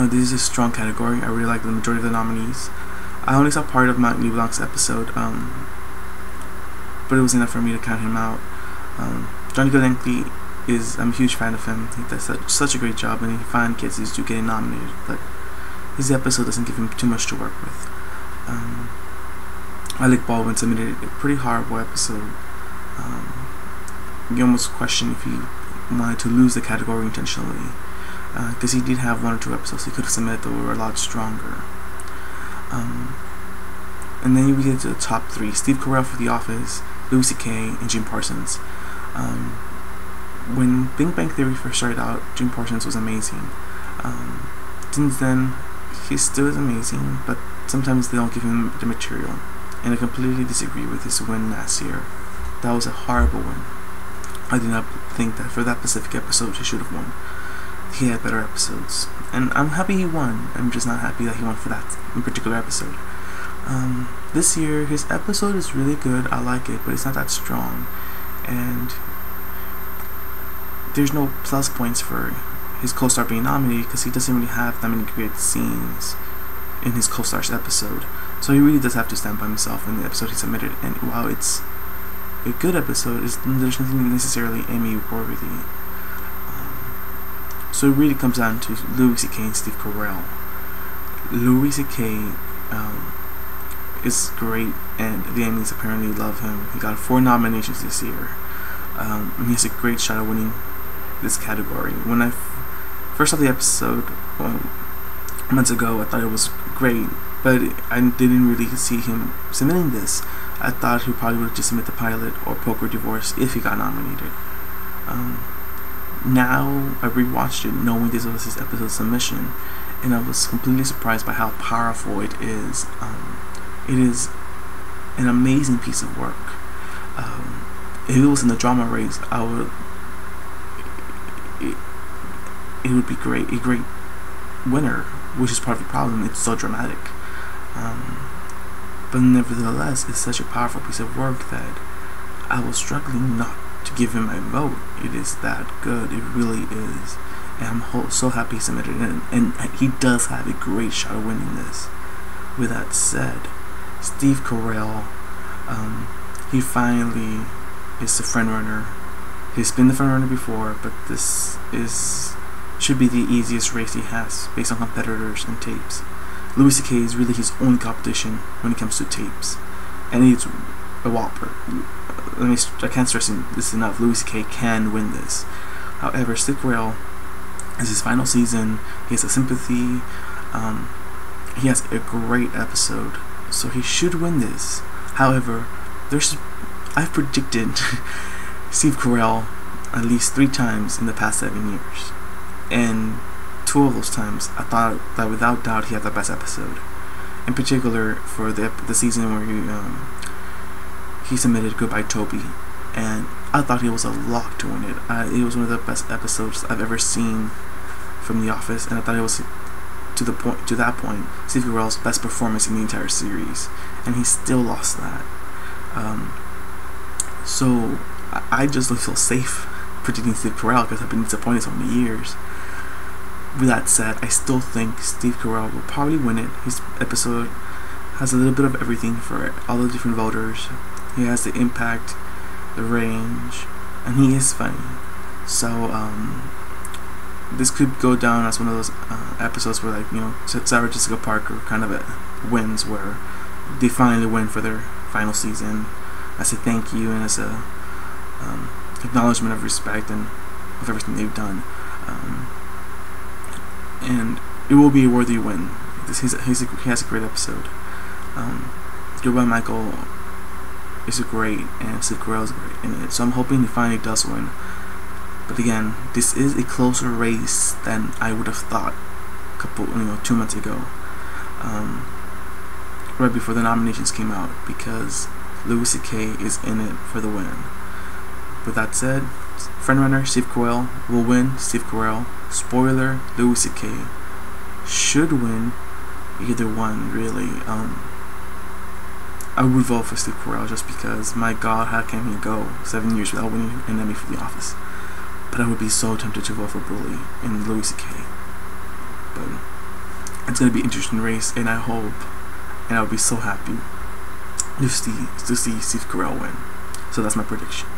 This is a strong category. I really like the majority of the nominees. I only saw part of Mike LeBlanc's episode, but it was enough for me to count him out. Johnny Golenky I'm a huge fan of him. He does such a great job, and he finally gets used to getting nominated, but his episode doesn't give him too much to work with. Alec Baldwin submitted a pretty horrible episode. You almost question if he wanted to lose the category intentionally, because he did have 1 or 2 episodes he could have submitted that were a lot stronger. And then we get to the top 3: Steve Carell for The Office, Louis C.K., and Jim Parsons. When Big Bang Theory first started out, Jim Parsons was amazing. Since then, he still is amazing, but sometimes they don't give him the material. And I completely disagree with his win last year. That was a horrible win. I do not think that for that specific episode he should have won. He had better episodes, and I'm happy he won. I'm just not happy that he won for that in particular episode. This year his episode is really good. I like it, but it's not that strong, and there's no plus points for his co-star being nominated because he doesn't really have that many great scenes in his co-star's episode. So he really does have to stand by himself in the episode he submitted, and while it's a good episode, there's nothing necessarily Emmy worthy. So it really comes down to Louis C.K. and Steve Carell. Louis C.K. Is great, and the Emmys apparently love him. He got 4 nominations this year. And he has a great shot at winning this category. When I first saw the episode months ago, I thought it was great, but I didn't really see him submitting this. I thought he probably would just submit the pilot or Poker Divorce if he got nominated. Now I rewatched it knowing this was his episode submission, and I was completely surprised by how powerful it is. It is an amazing piece of work. If it was in the drama race, it would be great, a great winner, which is part of the problem. It's so dramatic. But nevertheless, it's such a powerful piece of work that I was struggling not to give him my vote. It is that good. It really is. And I'm so happy he submitted it, and he does have a great shot of winning this. With that said, Steve Carell, he finally is the front runner. He's been the front runner before, but this should be the easiest race he has based on competitors and tapes. Louis C.K. is really his only competition when it comes to tapes, and he's a whopper. I can't stress this enough. Louis C.K. can win this. However, Steve Carell is his final season. He has a sympathy. He has a great episode, so he should win this. However, I've predicted Steve Carell at least 3 times in the past 7 years, and 2 of those times I thought that without doubt he had the best episode. In particular, for the season where he submitted Goodbye Toby, and I thought he was a lock to win it. It was one of the best episodes I've ever seen from The Office, and I thought it was to that point Steve Carell's best performance in the entire series, and he still lost that. So I just don't feel safe predicting Steve Carell because I've been disappointed so many years. With that said, I still think Steve Carell will probably win it. His episode has a little bit of everything for all the different voters. He has the impact, the range, and he is funny. So this could go down as one of those episodes where, like, you know, Sarah Jessica Parker kind of wins, where they finally win for their final season as a thank you and as a acknowledgement of respect and of everything they've done. And it will be a worthy win. He has a great episode. Goodbye Michael is great, and Steve Carell is great in it. So I'm hoping he finally does win. But again, this is a closer race than I would have thought 2 months ago, right before the nominations came out, because Louis C.K. is in it for the win. With that said, frontrunner Steve Carell will win. Steve Carell. Spoiler: Louis C.K. should win. Either one, really. I would vote for Steve Carell just because, my God, how can he go 7 years without winning an Emmy for The Office? But I would be so tempted to vote for Bully and Louis C.K. But it's gonna be an interesting race, and I hope, and I'll be so happy to see Steve Carell win. So that's my prediction.